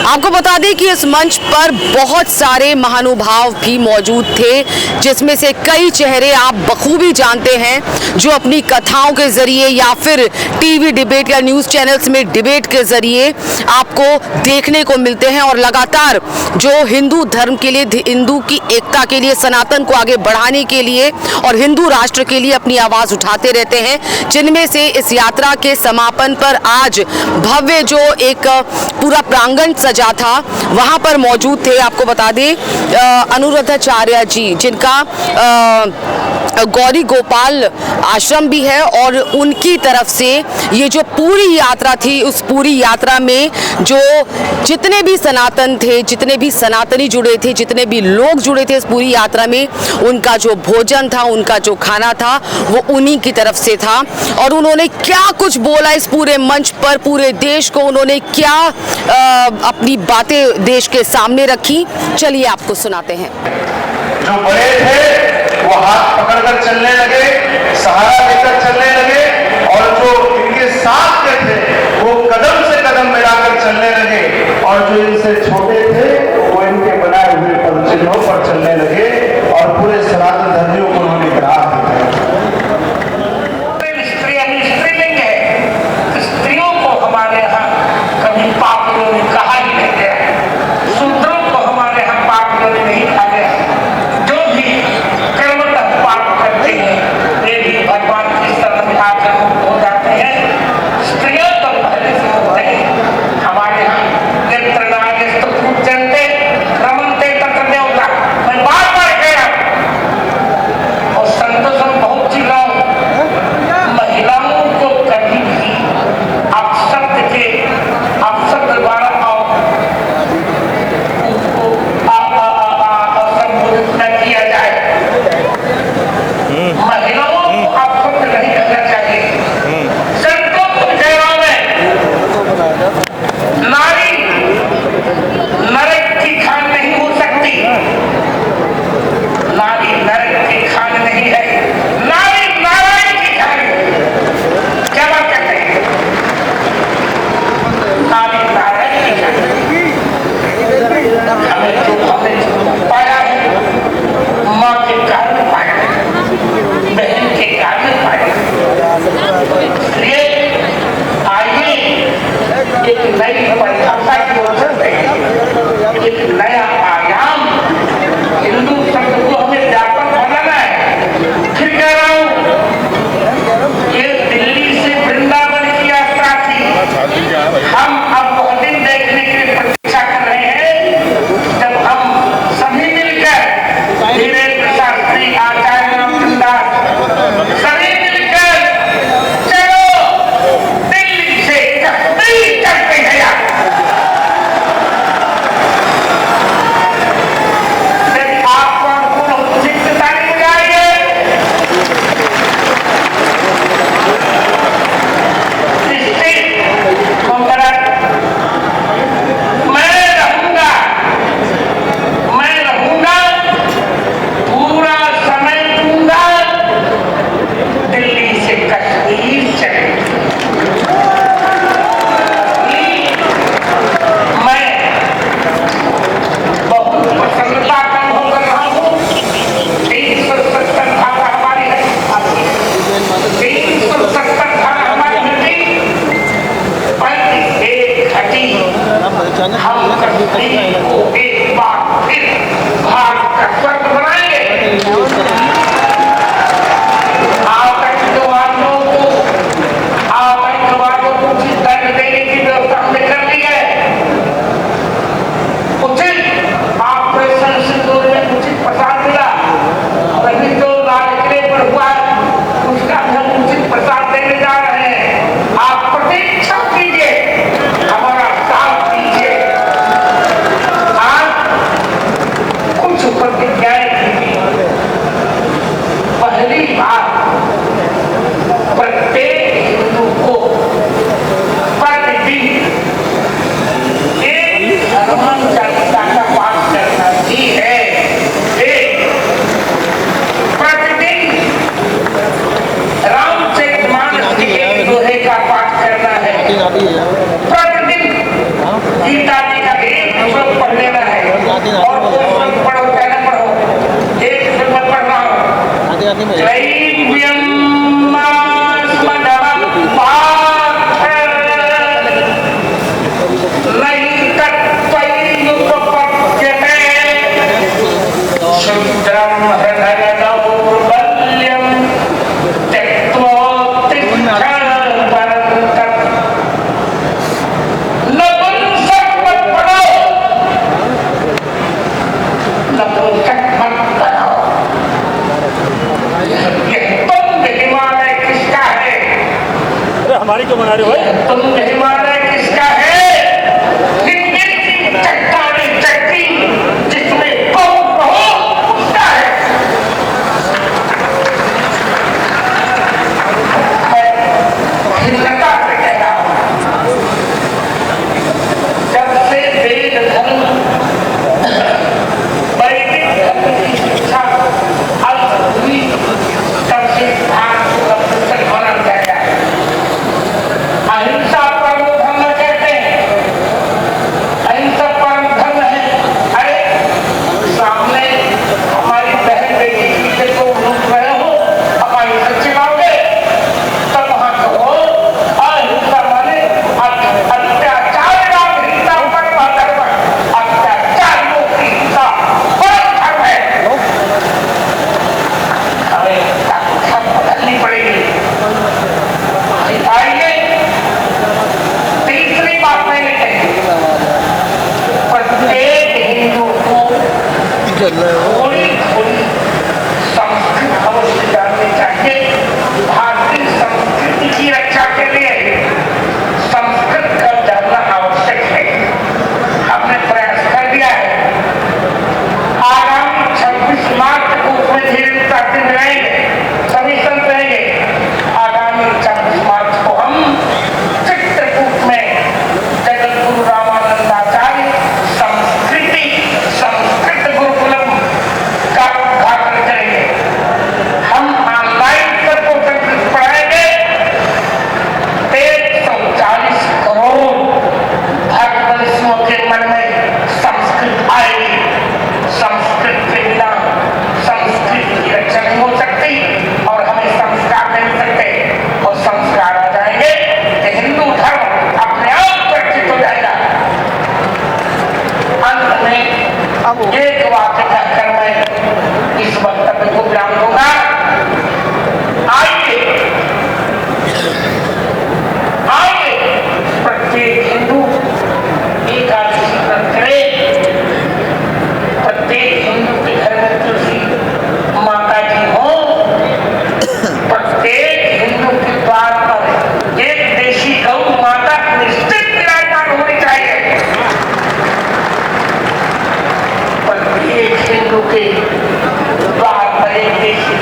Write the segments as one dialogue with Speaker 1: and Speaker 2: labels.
Speaker 1: आपको बता दें कि इस मंच पर बहुत सारे महानुभाव भी मौजूद थे, जिसमें से कई चेहरे आप बखूबी जानते हैं जो अपनी कथाओं के जरिए या फिर टीवी डिबेट या न्यूज़ चैनल्स में डिबेट के जरिए आपको देखने को मिलते हैं और लगातार जो हिंदू धर्म के लिए, हिंदू की एकता के लिए, सनातन को आगे बढ़ाने के लिए और हिंदू राष्ट्र के लिए अपनी आवाज़ उठाते रहते हैं। जिनमें से इस यात्रा के समापन पर आज भव्य जो एक पूरा प्रांगण सजा था वहां पर मौजूद थे। आपको बता दें अनुराधाचार्य जी, जिनका गौरी गोपाल आश्रम भी है, और उनकी तरफ से ये जो पूरी यात्रा थी, उस पूरी यात्रा में जो जितने भी सनातन थे, जितने भी सनातनी जुड़े थे, जितने भी लोग जुड़े थे इस पूरी यात्रा में, उनका जो भोजन था, उनका जो खाना था, वो उन्हीं की तरफ से था। और उन्होंने क्या कुछ बोला इस पूरे मंच पर, पूरे देश को उन्होंने क्या अपनी बातें देश के सामने रखी, चलिए आपको सुनाते हैं।
Speaker 2: जो बड़े थे वो हाथ पकड़कर चलने लगे, सहारा लेकर चलने लगे, और जो इनके साथ के थे वो कदम से कदम मिलाकर चलने लगे, और जो इनसे छोटे थे वो इनके बनाए हुए पदचिन्हों पर चलने लगे, और पूरे सनातन धर्मियों को उन्होंने गिरा दिया। स्त्रीलिंग है, स्त्रियों को हमारे यहाँ कभी पापियों ने कहा ही नहीं गया, शूद्रों को हमारे यहाँ पापियों ने नहीं कहा गया। जो भी कर्मतः पाप करते हैं वे भी भगवान की शरण में आकर मुक्त हो जाते हैं। स्त्रियों तो पहले से होते हैं हमारे यहाँ। मैं बार बार कह रहा हूँ और संतोष हम बहुत चिल्लाऊं, महिलाओं को कभी भी अपशब्द द्वारा संबोधित न किया जाए। महिलाओं को अपशब्द नहीं करना चाहिए। संतों को जयराम है, नारी नरक की खान नहीं हो सकती, नारी नरक की खान नहीं है, नारी नारायण की खान है। क्या बात करते हैं? नारी नारायण की खान। हमने पाया है, माँ के कारण पाया, बहन के कारण पाया। इसलिए आइए एक नई परिभाषा की ओर चलते हैं, एक नया आयाम हिंदू शब्द को हमें व्यापक बनाना है। फिर कह रहा हूँ, ये दिल्ली से वृंदावन की यात्रा थी। हम अब वह दिन देखने के लिए प्रतीक्षा कर रहे हैं जब हम सभी मिलकर धीरेन्द्र शास्त्री, आचार्य रामचंद्र सभी मिलकर चलो दिल्ली से कश्मीर चलते हैं। हम कश्मीर को एक बार फिर भारत का स्वर्ग बनाएंगे। आतंकवादियों को उचित दंड देने की व्यवस्था हमने कर ली है। उचित ऑपरेशन सिंदूर में उचित प्रसाद मिला, वही जो लालकिले पर हुआ उसका हम उचित प्रसाद देने जा रहे हैं। आप प्रतीक्षा कीजिए, हमारा साथ दीजिए। आज कुछ प्रतिज्ञाएं की श्लोक पढ़ लेना है और दो श्लोक पढ़ो क्या ना पढ़ो, एक श्लोक मत पढ़ रहा हूँ। त्रैव्यं मास्मदमः पार्थ नैतत्त्वय्युपपद्यते क्षुद्रं हृदय दौर्बल्यं त्यक्त्वोत्तिष्ठ परन्तप। नपुंसक मत बनो, नपुंसक मत बनो। यह तुंग हिमालय किसका है?
Speaker 3: अरे हमारी क्यों बना रहे हो भाई?
Speaker 2: तुंग हिमालय किसका है? चट्टानी चट्टी जिसमें कौन कहो उसका है। हिंदता से कह रहा हूं, जब से वेद धर्म वैदिक धर्म की शिक्षा अल्प हुई तब से भारत को अग्रसर होना चाहिए। अहिंसा परमो धर्म कहते हैं, अहिंसा परम धर्म है। अरे सामने हमारी बहन बेटी की को लूट रहे हो, अब अहिंसा चिल्लाओगे तब वहां कहो अहिंसा माने अत्याचार का हिंसा परम धर्म, अत्याचारियों की हिंसा परम धर्म है। हमें सब बदलनी पड़ेगी। आइए तीसरी बात मैंने कही, प्रत्येक हिंदू को थोड़ी थोड़ी संस्कृत अवश्य जाननी चाहिए। भारतीय संस्कृति की रक्षा के लिए संस्कृत का जानना आवश्यक है। हमने प्रयास कर दिया है। आगामी 26 मार्च को उसमें धीरे दिन रहेंगे, सभी संत रहेंगे। आगामी 26 मार्च को हम चित्रकूट में जगत गुरु रामानंदाचार्य संस्कृत गुरुकुलम का उद्घाटन करेंगे। हम ऑनलाइन सबको संस्कृत पढ़ाएंगे। 140 करोड़ भारतवंशियों के मन में संस्कृत आएगी। संस्कृत के बिना संस्कृत की रक्षा नहीं हो सकती और हमें संस्कार नहीं सकते, और संस्कार आ जाएंगे तो हिंदू धर्म अपने आप सुरक्षित हो जाएगा। अंत में एक वाक्य कहकर मैं इस वक्तव्य को विराम दूंगा। आइए आइए प्रत्येक हिंदू एकादशी व्रत करे। प्रत्येक हिंदू के घर में तुलसी माता जी हो। प्रत्येक हिंदू के द्वार पर एक देशी गौ माता निश्चित विराजमान होनी चाहिए। प्रत्येक हिंदू के द्वार पर एक देशी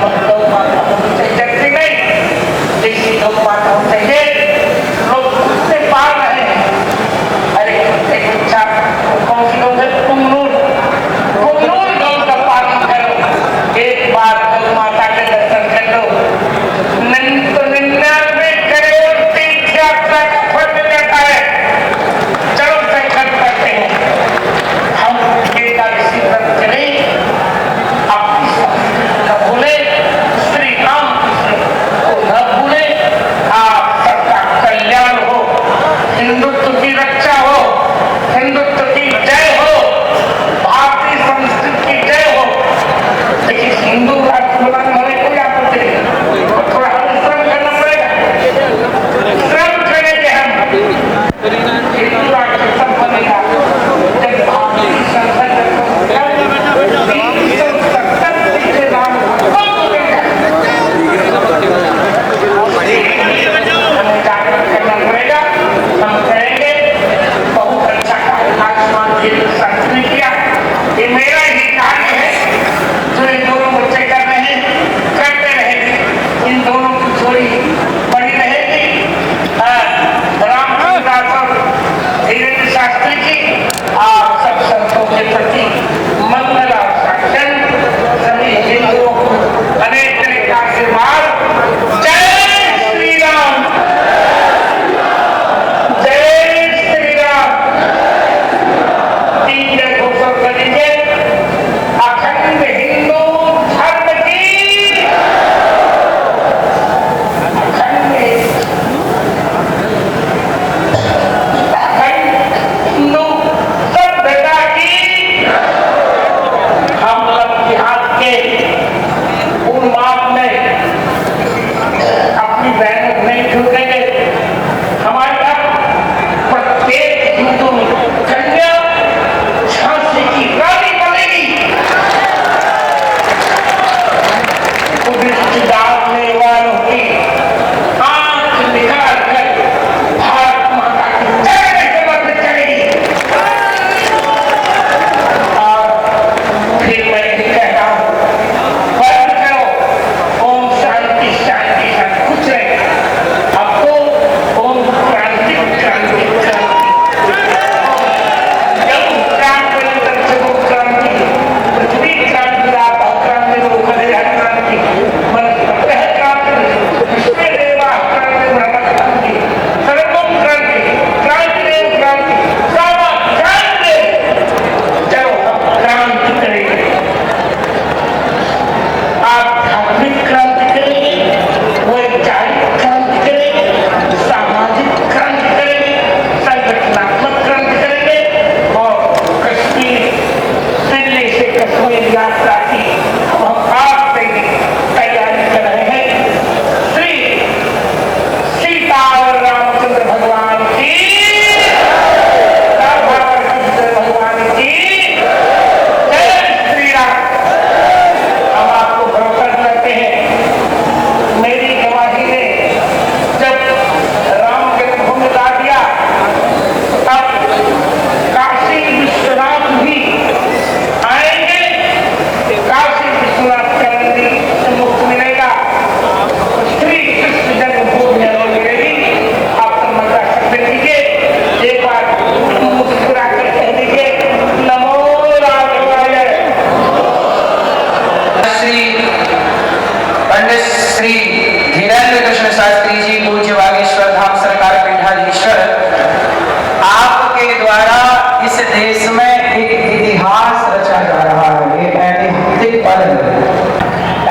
Speaker 4: इस देश में एक इतिहास रचा जा रहा है। ये ऐतिहासिक पल है।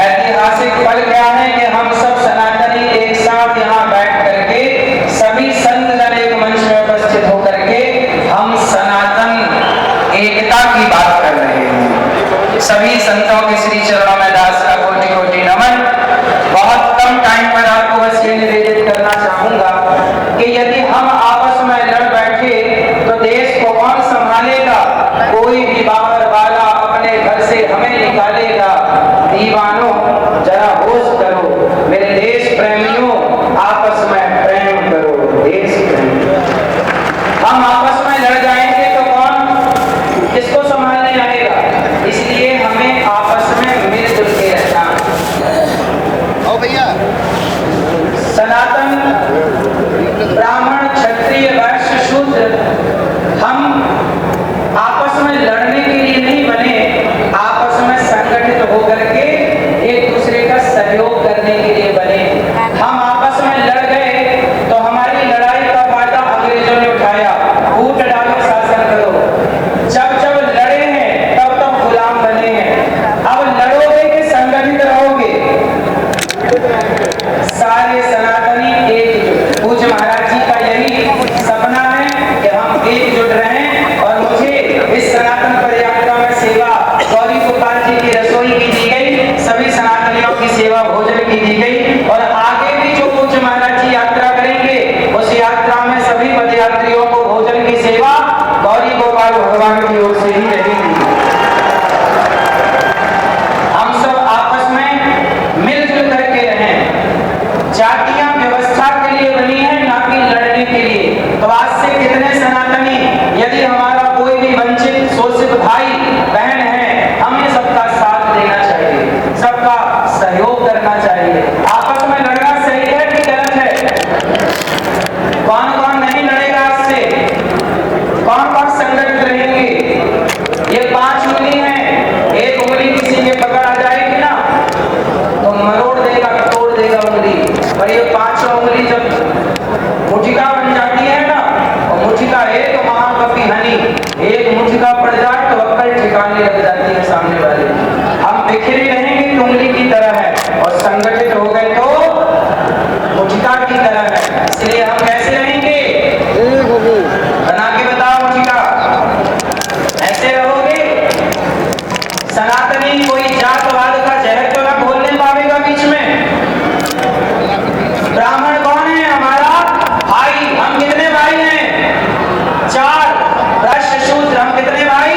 Speaker 4: ऐतिहासिक पल क्या है कि हम सब सनातनी एक साथ यहाँ बैठ करके सभी संत जन एक मंच में उपस्थित होकर के हम सनातन एकता की बात कर रहे हैं। सभी संतों के श्री चरणों में दास का कोटि कोटि नमन। बहुत कम टाइम पर आपको बस ये निवेदित करना चाहूंगा कि यदि हम आपस में लड़ बैठे तो देश को कौन संभालेगा? कोई भी बाबर वाला अपने घर से हमें निकालेगा। दीवानों जरा होश करो, मेरे देश प्रेमियों आपस में प्रेम करो। देश प्रेम, हम आपस में लड़ जाएंगे तो कौन किसको संभालने आएगा? इसलिए हमें आपस में मिलजुल के रहना। भैया सनातन ब्राह्मण क्षत्रिय वैश्य शूद्र हम आपस में लड़ने के लिए नहीं बने, आपस में संगठित होकर के एक दूसरे का सहयोग करने के लिए बने। हम आपस में लड़ गए तो हमारी लड़ाई का फायदा अंग्रेजों ने उठाया। फूट डालो, शासन करो। जब जब लड़े हैं तब तब गुलाम बने हैं। अब लड़ोगे कि संगठित रहोगे? सारे सनातनी एकजुट। पूज्य महाराज जी का यही सपना है कि हम एकजुट रहें। और मुझे इस सनातन पदयात्रा में सेवा गौरी गोपाल जी की रसोई की दी गई, सभी सनातनियों की सेवा भोजन की दी गई। और आगे भी जो पूज्य महाराज जी यात्रा करेंगे उस यात्रा में सभी पदयात्रियों को भोजन की सेवा गौरी गोपाल भगवान की ओर से ही रहेगी। हम सब आपस में मिलजुल करके रहें। जातियां व्यवस्था के लिए बनी है, ना कि लड़ने के लिए। तो आज से कितने सनातनी यदि हमारा कोई भी वंचित शोषित भाई बहन है, हमें सबका साथ देना चाहिए, सबका सहयोग करना चाहिए। आपस में लड़ना सही है कि गलत है? कौन कौन नहीं लड़ेगा आज से? कौन कौन संगठित रहेंगे? ये 5 उंगली है, एक उंगली किसी के पकड़ आ जाएगी ना तो मरोड़ देगा, तोड़ देगा उंगली। और ये 5 उंगली जब मुठिका बन जाती है ना, और मुठिका एक महाकपि हनी, एक मुठिका पड़ जाए तो अक्कल ठिकाने लग जाती है सामने वाले। हम बिखरे रहेंगे उंगली की तरह है, और संगठित हो गए तो मुठिका की तरह है। इसलिए हम कैसे रहेंगे? बना के बताओ मुठिका। ऐसे रहोगे? सनातनी कोई जातवाद का जहर तो ना बोलने पाएगा बीच में। ब्राह्मण कौन है? हमारा भाई। हम कितने भाई हैं? 4। वैश्य शूद्र हम कितने भाई?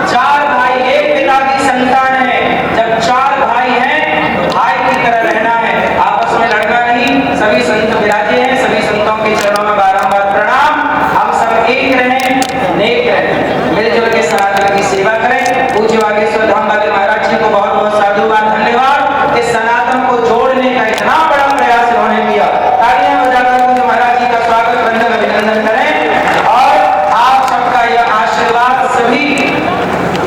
Speaker 4: 4 भाई, एक पिता की संतान है। जब 4 भाई हैं तो भाई की तरह रहना है, आपस में लड़ना नहीं। सभी संत विराजे हैं, सभी संतों के चरणों में बारंबार प्रणाम। हम सब एक रहें, नेक रहें, मिलजुल के सनातन की सेवा करें। पूज्य बागेश्वर धाम वाले महाराज जी को बहुत बहुत साधुवाद, धन्यवाद। इस सनातन को जोड़ने का इतना बड़ा प्रयास उन्होंने किया। तालियां बजाकर पूज्य महाराज जी का स्वागत, वंदन, अभिनंदन करें। और आप सबका यह आशीर्वाद सभी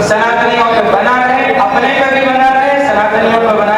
Speaker 4: सनातनियों पे बना रहे, अपने पे भी बना रहे, सनातनियों पे बना